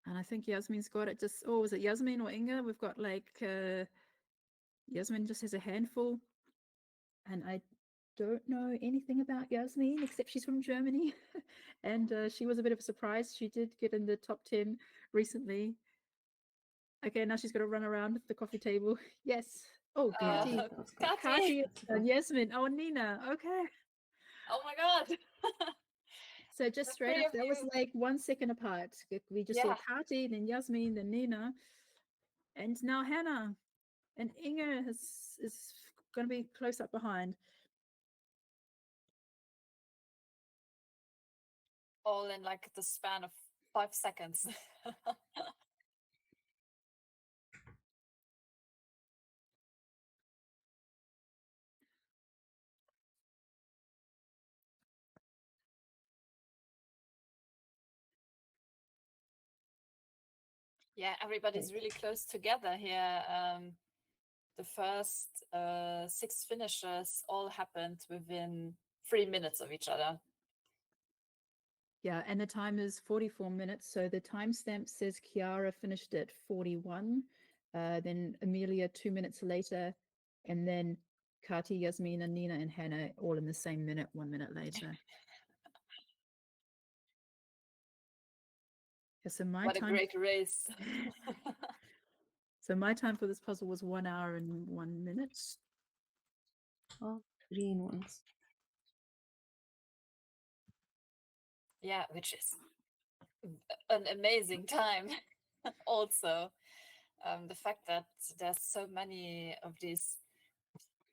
And I think Yasmin's got it just, oh, was it Yasmin or Inga? We've got like, Yasmin just has a handful. And I don't know anything about Yasmin except she's from Germany. And she was a bit of a surprise. She did get in the top 10 recently. Okay, now she's got to run around the coffee table. Yes. Oh, Yeah, Kati. that was good. Kati. And Yasmin. Oh, Nina. Okay. Oh my God. So just The straight three up, of that was you. like 1 second apart. We just saw Kati, then Yasmin, then Nina, and now Hannah. And Inga is going to be close up behind. All in like the span of 5 seconds. Yeah, everybody's really close together here. The first 6 finishes all happened within 3 minutes of each other. Yeah, and the time is 44 minutes. So the timestamp says Chiara finished at 41, then Amelia 2 minutes later, and then Kati, Yasmina, Nina, and Hannah all in the same minute, 1 minute later. Yeah, so What a great race. So my time for this puzzle was 1 hour and 1 minute. Oh, green ones. Yeah, which is an amazing time. Also, the fact that there's so many of these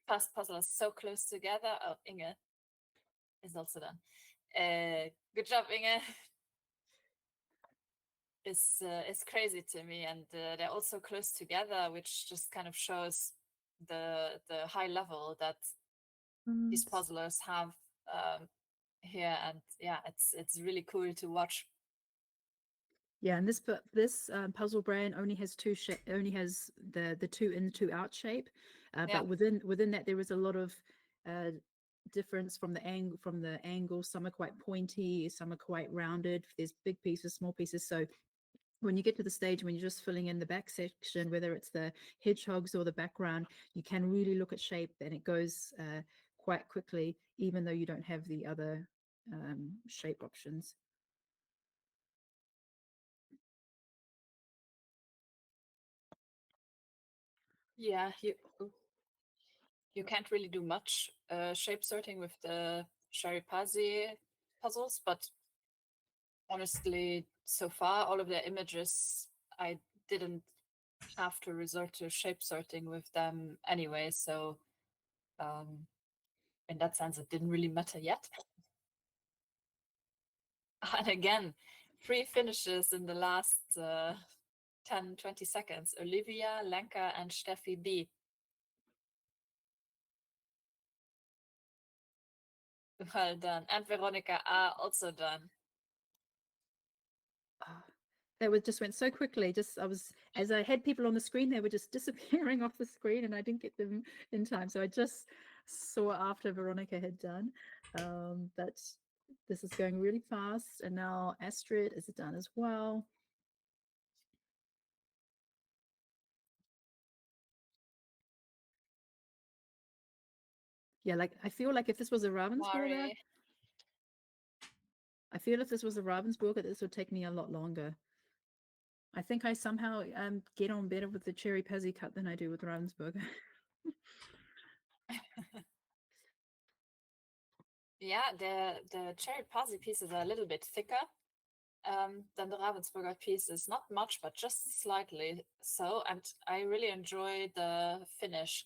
fast puzzles so close together. Oh, Inge is also done. Good job, Inge. Is crazy to me, and they're also close together, which just kind of shows the high level that these puzzlers have here, and yeah, it's really cool to watch. Yeah, and this puzzle brand only has only has the 2 in 2 out shape, but within that there is a lot of difference from the angle. Some are quite pointy, some are quite rounded. There's big pieces, small pieces. So when you get to the stage when you're just filling in the back section, whether it's the hedgehogs or the background, you can really look at shape, and it goes quite quickly, even though you don't have the other shape options. Yeah, you can't really do much shape sorting with the CherryPazzi puzzles, but honestly, so far all of their images, I didn't have to resort to shape sorting with them anyway, so in that sense it didn't really matter yet. And again, 3 finishes in the last 10-20 seconds. Olivia, Lenka, and Steffi B. Well done. And Veronica A. also done. That just went so quickly. As I had people on the screen, they were just disappearing off the screen, and I didn't get them in time. So I just saw after Veronica had done. But this is going really fast, and now Astrid is done as well. Yeah, like I feel like if this was a Ravensburger, this would take me a lot longer. I think I somehow get on better with the CherryPazzi cut than I do with Ravensburger. Yeah, the CherryPazzi pieces are a little bit thicker than the Ravensburger pieces. Not much, but just slightly so. And I really enjoy the finish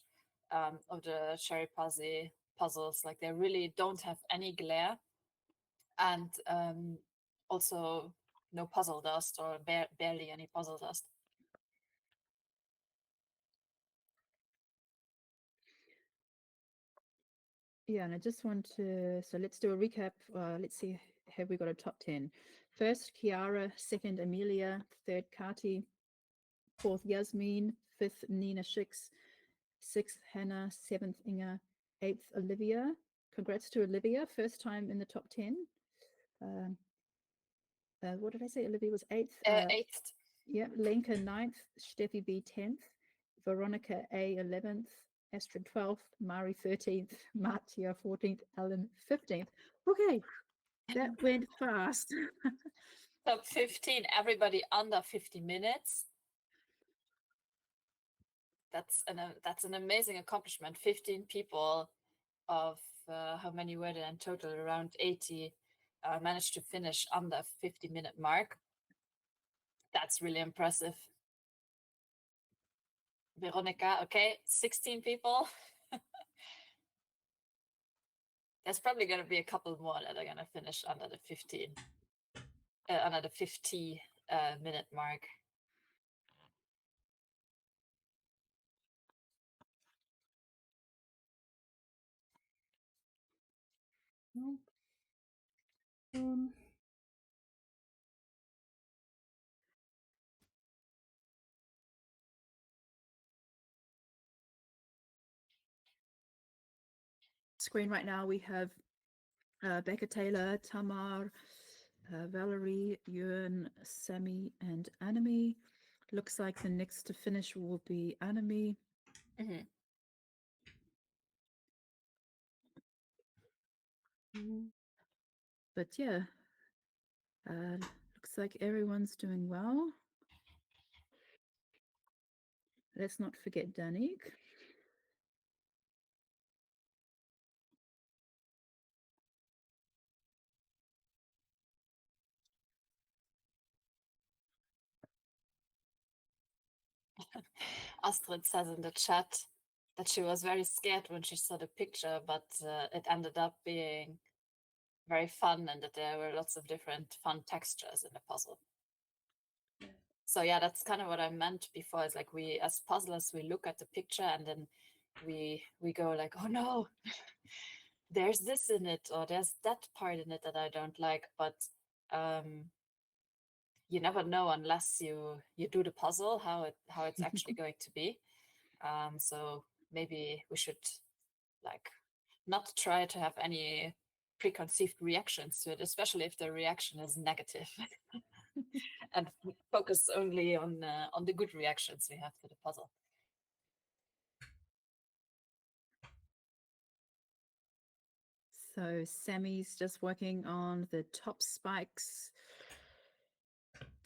of the CherryPazzi puzzles. Like they really don't have any glare, and also no puzzle dust or barely any puzzle dust. Yeah, and I just want to, so let's do a recap. Let's see, have we got a top 10? First, Kiara. Second, Amelia. Third, Kati. Fourth, Yasmin. Fifth, Nina Schicks. Sixth, Hannah. Seventh, Inga. Eighth, Olivia. Congrats to Olivia, first time in the top 10. What did I say? Olivia was eighth. Eighth. Yeah, Lenka 9th, Steffi B 10th, Veronica A 11th, Astrid 12th, Mari 13th, Martia 14th, Ellen 15th. Okay, that went fast. Top 15, everybody under 50 minutes. That's an amazing accomplishment. 15 people of how many were there in total? Around 80 managed to finish under 50-minute mark. That's really impressive. Veronica, okay, 16 people. There's probably going to be a couple more that are going to finish under the 50 minute mark. Screen right now we have Becca Taylor, Tamar, Valerie, Ewan, Sammy, and Anami. Looks like the next to finish will be Anami. But yeah, looks like everyone's doing well. Let's not forget Danik. Astrid says in the chat that she was very scared when she saw the picture, but it ended up being very fun and that there were lots of different fun textures in the puzzle. Yeah. So yeah, that's kind of what I meant before. It's like we, as puzzlers, we look at the picture and then we go like, oh no, there's this in it, or there's that part in it that I don't like. But you never know unless you do the puzzle how it's actually going to be. So maybe we should like not try to have any preconceived reactions to it, especially if the reaction is negative, and focus only on the good reactions we have to the puzzle. So Sammy's just working on the top spikes.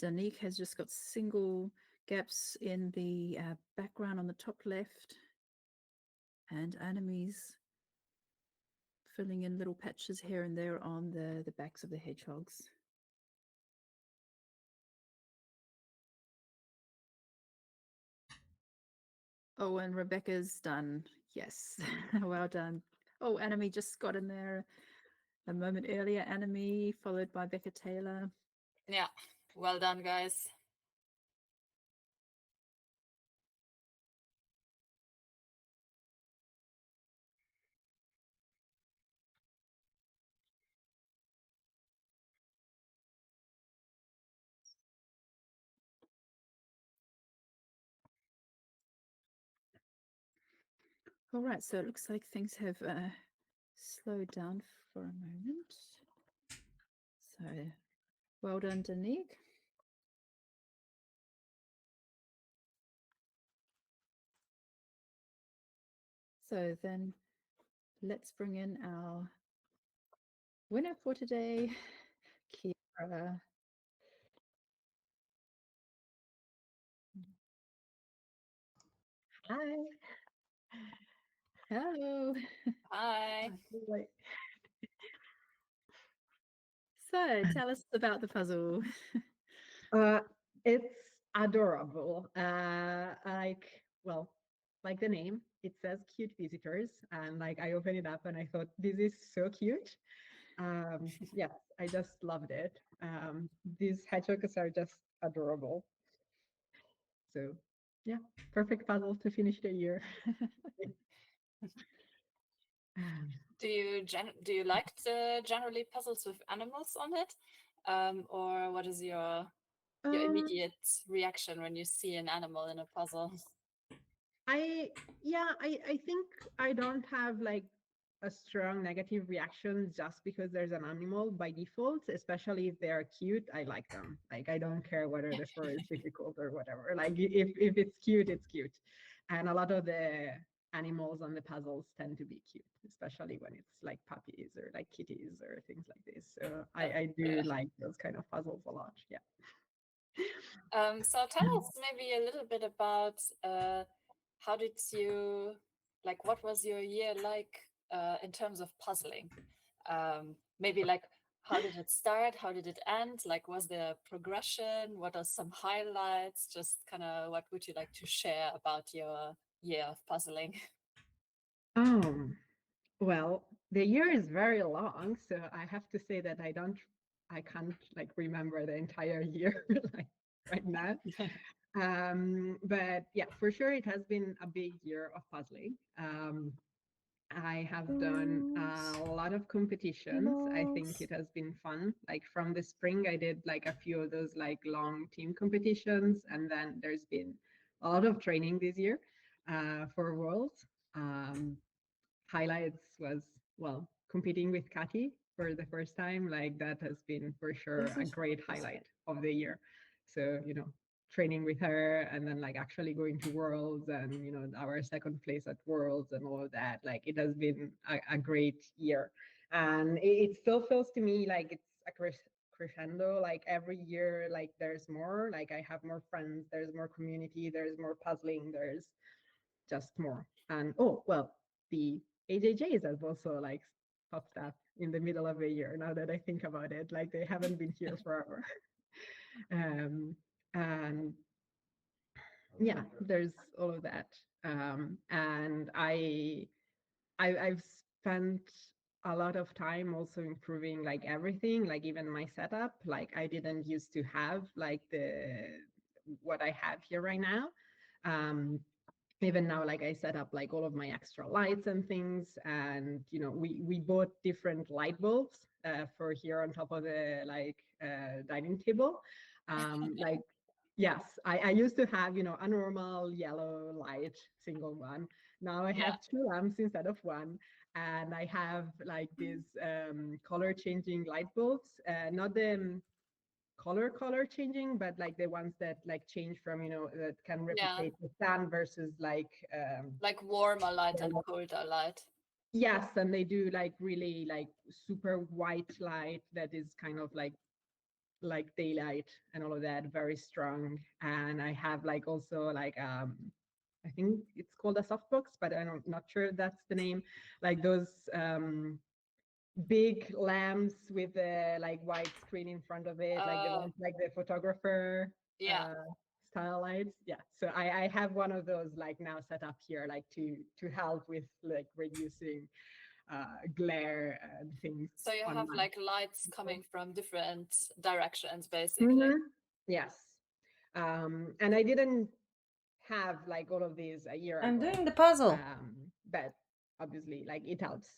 Danique has just got single gaps in the background on the top left. And Anami's filling in little patches here and there on the backs of the hedgehogs. Oh, and Rebecca's done. Yes, well done. Oh, Anami just got in there a moment earlier. Anami, followed by Becca Taylor. Yeah, well done, guys. All right, so it looks like things have slowed down for a moment. So well done, Danique. So then let's bring in our winner for today, Kiara. Hi. Hello. Hi. So tell us about the puzzle. It's adorable. Like the name, it says cute visitors, and like I opened it up and I thought this is so cute. Yes, I just loved it. These hedgehogs are just adorable. So yeah, perfect puzzle to finish the year. Do you like generally puzzles with animals on it, or what is your Um, immediate reaction when you see an animal in a puzzle? I think I don't have like a strong negative reaction just because there's an animal by default, especially if they are cute. I like them. Like I don't care whether the story is difficult or whatever. Like if it's cute, it's cute. And a lot of the animals on the puzzles tend to be cute, especially when it's like puppies or like kitties or things like this. So I do Yeah. like those kind of puzzles a lot. Yeah. So tell us maybe a little bit about how did you like what was your year like in terms of puzzling? Maybe like how did it start? How did it end? Like was there progression? What are some highlights? Just kind of what would you like to share about your year of puzzling? Um, well, the year is very long, so I have to say that I can't like remember the entire year like right now. But yeah, for sure, it has been a big year of puzzling. I have done a lot of competitions. I think it has been fun. Like from the spring, I did like a few of those like long team competitions, and then there's been a lot of training this year for Worlds. Um, Highlights was, well, competing with Kati for the first time. Like that has been for sure a great highlight of the year. So, training with her and then like actually going to Worlds and, our second place at Worlds and all of that. Like it has been a great year. And it still feels to me like it's a crescendo. Like every year, like there's more, like I have more friends, there's more community, there's more puzzling, there's just more. And oh, well, the AJJs have also like popped up in the middle of the year. Now that I think about it, like they haven't been here forever. And yeah, there's all of that. And I've spent a lot of time also improving like everything, like even my setup. Like I didn't used to have like the what I have here right now. Um, Even now, like I set up like all of my extra lights and things, and we bought different light bulbs for here on top of the like dining table. Like yes, I used to have a normal yellow light single one. Now I have two lamps instead of one, and I have like these color changing light bulbs, not the color changing, but like the ones that like change from that can Yeah, replicate the sun versus like like warmer light and colder light. yes, and they do like really like super white light that is kind of like daylight and all of that, very strong. And I have like also like I think it's called a softbox, but I'm not sure that's the name, like those big lamps with the like white screen in front of it, like the ones like the photographer Yeah. style lights. Yeah, so I have one of those like now set up here, like to help with like reducing glare and things. So you on have my like lights coming from different directions, basically. Yes. And I didn't have like all of these a year I'm ago. doing the puzzle. But obviously, like it helps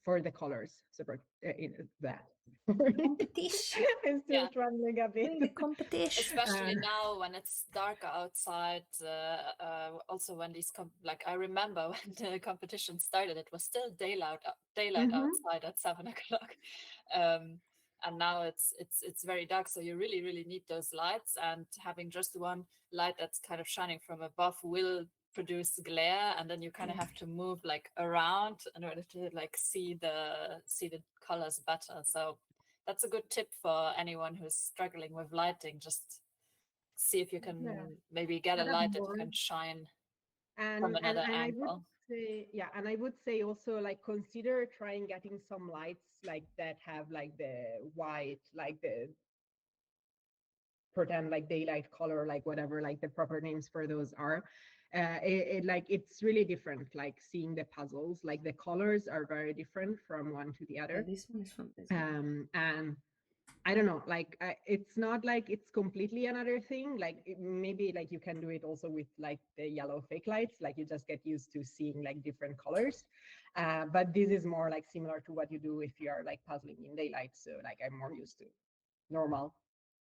for the colors. Super in that. Competition. I'm still Yeah. trembling a bit. Doing the competition. Especially now when it's darker outside. Also, when like I remember when the competition started, it was still daylight Mhm. outside at 7 o'clock, um, and now it's very dark. So you really need those lights, and having just one light that's kind of shining from above will produce glare, and then you kind of have to move like around in order to like see the colors better. So that's a good tip for anyone who's struggling with lighting. Just see if you can Yeah. maybe get a Set up light that you boards. can shine from And another I would angle. say, yeah, and I would say also like consider trying getting some lights like that have like the white, like the pretend like daylight color, like whatever like the proper names for those are. like it's really different, like seeing the puzzles, like the colors are very different from one to the Yeah, other. this one is from this one. And I don't know, like it's not like it's completely another thing. Like maybe like you can do it also with like the yellow fake lights, like you just get used to seeing like different colors. But this is more like similar to what you do if you are like puzzling in daylight. So like I'm more used to normal,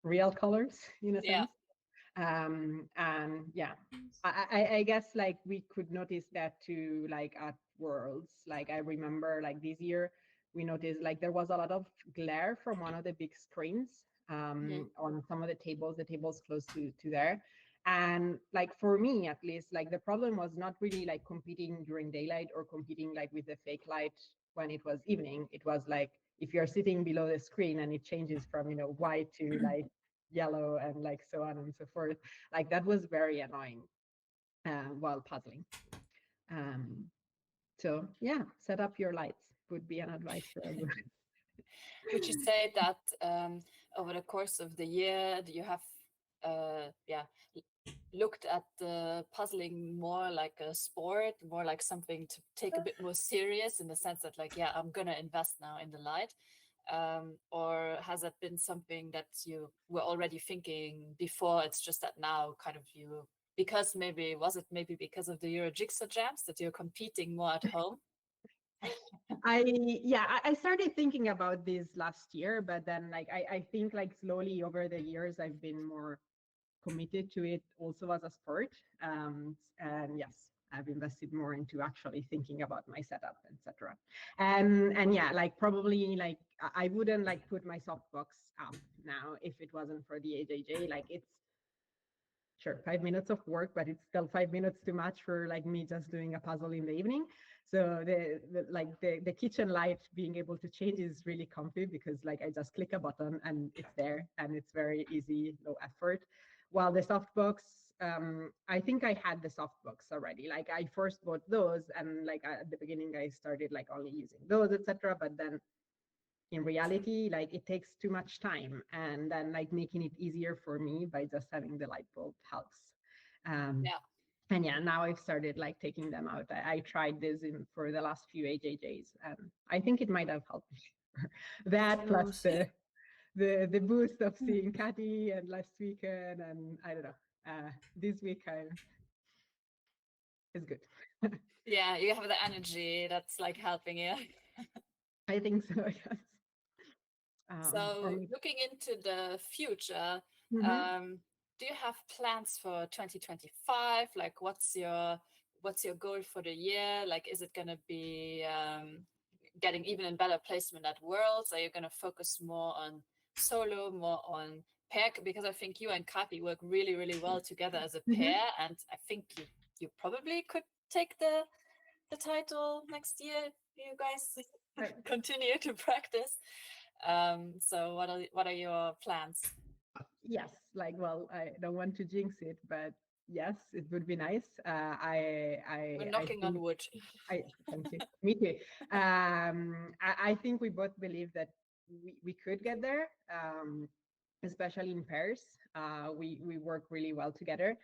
real colors in a Yeah. sense. And yeah, I guess like we could notice that too, like at Worlds. Like I remember like this year we noticed like there was a lot of glare from one of the big screens on some of the tables close to there. And like for me at least, like the problem was not really like competing during daylight or competing like with the fake light when it was evening. It was like if you're sitting below the screen and it changes from, you know, white to like yellow and like so on and so forth, like that was very annoying while puzzling. um so yeah, set up your lights would be an advice for everyone. Would you say that over the course of the year you have looked at the puzzling more like a sport, more like something to take a bit more serious in the sense that like, yeah, I'm gonna invest now in the light? Or has that been something that you were already thinking before? It's just that now kind of you, because maybe, was it maybe because of the Euro Jigsaw Jams that you're competing more at home? I started thinking about this last year, but then like I think like slowly over the years I've been more committed to it also as a sport. And yes, I've invested more into actually thinking about my setup, etc. And yeah, like probably like I wouldn't like put my softbox up now if it wasn't for the AJJ. Like it's sure 5 minutes of work, but it's still 5 minutes too much for like me just doing a puzzle in the evening. So the kitchen light being able to change is really comfy because like I just click a button and it's there and it's very easy, low effort. While the softbox, I think I had the softbox already. Like I first bought those and like at the beginning I started like only using those, etc. But then in reality, like it takes too much time, and then like making it easier for me by just having the light bulb helps. Yeah. And yeah, now I've started like taking them out. I tried this for the last few AJJs, and I think it might have helped me. That plus the boost of seeing Catty and last weekend, and I don't know. This week is good. Yeah, you have the energy that's like helping you. I think so. Yes. So looking into the future, Mhm. do you have plans for 2025? Like what's your goal for the year? Like is it gonna be getting even in better placement at Worlds? Are you gonna focus more on solo, more on pair? Because I think you and Kapi work really, really well together as a pair, and I think you probably could take the title next year. You guys continue to practice. So what are your plans? Yes, like well, I don't want to jinx it, but yes, it would be nice. We're I knocking think on wood. thank you. Me too. I think we both believe that we could get there, especially in pairs. We work really well together.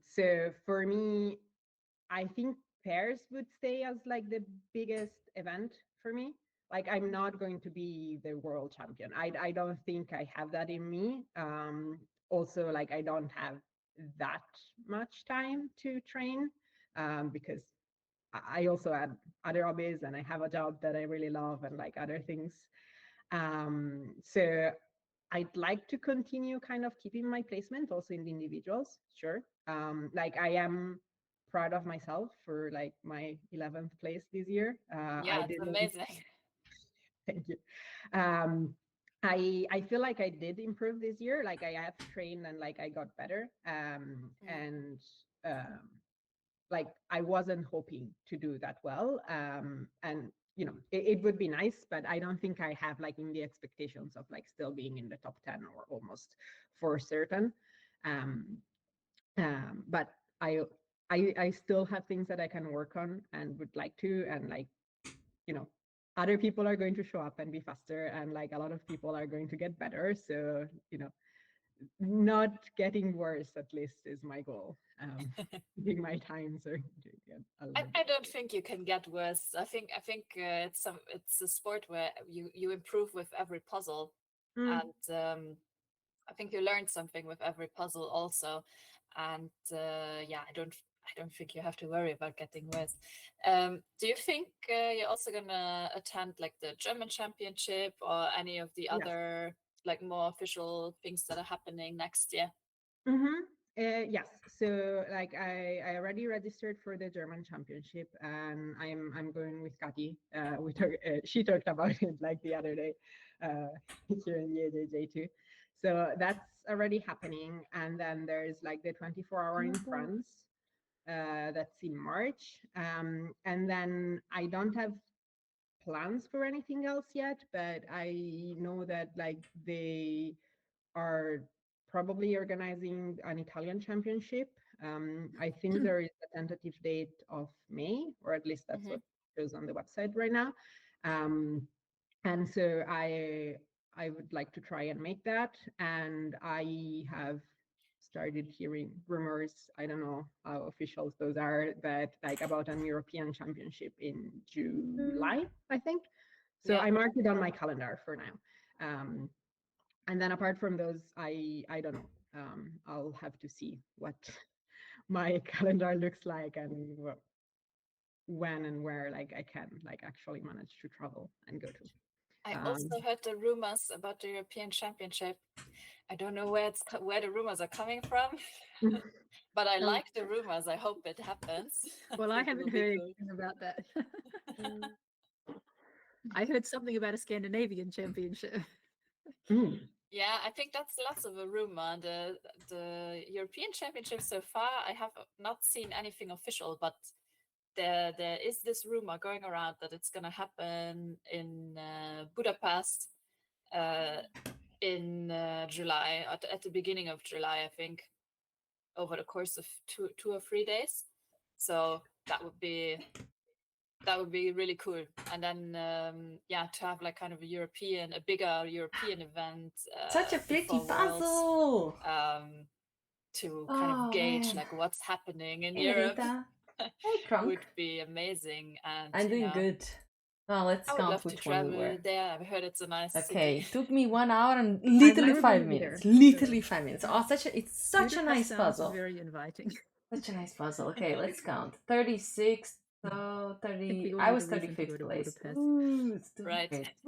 So for me, I think pairs would stay as like the biggest event for me. Like I'm not going to be the world champion. I don't think I have that in me. Also, like I don't have that much time to train because I also had other hobbies and I have a job that I really love and like other things. So I'd like to continue kind of keeping my placement also in the individuals, sure. Like I am proud of myself for like my 11th place this year. Yeah, I it's didn't, amazing. thank you. Um, I feel like I did improve this year. Like I have trained and like I got better. And like I wasn't hoping to do that well. And you know, it would be nice, but I don't think I have like in the expectations of like still being in the top 10 or almost for certain. Um, but I still have things that I can work on and would like to, and like, you know, other people are going to show up and be faster, and like a lot of people are going to get better. So, you know, not getting worse, at least, is my goal. Keeping my times are doing it a little I don't think you can get worse. I think it's a sport where you improve with every puzzle, Mm, and I think you learn something with every puzzle also. And yeah, I don't think you have to worry about getting worse. Do you think you're also gonna attend like the German Championship or any of the yes. other like more official things that are happening next year? Mm-hmm. Yes. So like I already registered for the German Championship, and I'm going with Kati. She talked about it like the other day uh, here in the AJJ too. So that's already happening, and then there's like the 24-hour in France. That's in March, and then I don't have plans for anything else yet, but I know that like they are probably organizing an Italian championship. I think there is a tentative date of May, or at least that's what shows on the website right now. And so I would like to try and make that. And I have started hearing rumors. I don't know how official those are, but like about an European championship in July, I think. So Yeah. I marked it on my calendar for now. And then apart from those, I don't know. I'll have to see what my calendar looks like and when and where like I can like actually manage to travel and go to. I also heard the rumors about the European Championship. I don't know where the rumors are coming from, but I like the rumors. I hope it happens. Well, I think it haven't will be heard cool. anything about that. I heard something about a Scandinavian championship. Yeah, I think that's lots of a rumor. The European Championship so far, I have not seen anything official, but there is this rumor going around that it's gonna happen in Budapest in July, at the beginning of July, I think, over the course of two or 3 days. So that would be really cool. And then yeah, to have like kind of a bigger European event, Such a pretty before Worlds, puzzle. to kind of Oh gauge man. like what's happening in Hey, Europe Rita. Hey, Trunk. would be amazing. And I'm doing good. Now let's I would count love to which one we travel were. there. I've heard it's a nice Okay, city. took me 1 hour and literally never 5 been minutes. either, Literally so- 5 minutes. Oh, it's such a Budapest nice sounds puzzle. very inviting. Such a nice puzzle. Okay, let's count. 36. So I think 30. we all I need was a reason to go 35th to place. Budapest. Ooh, it's Right. great.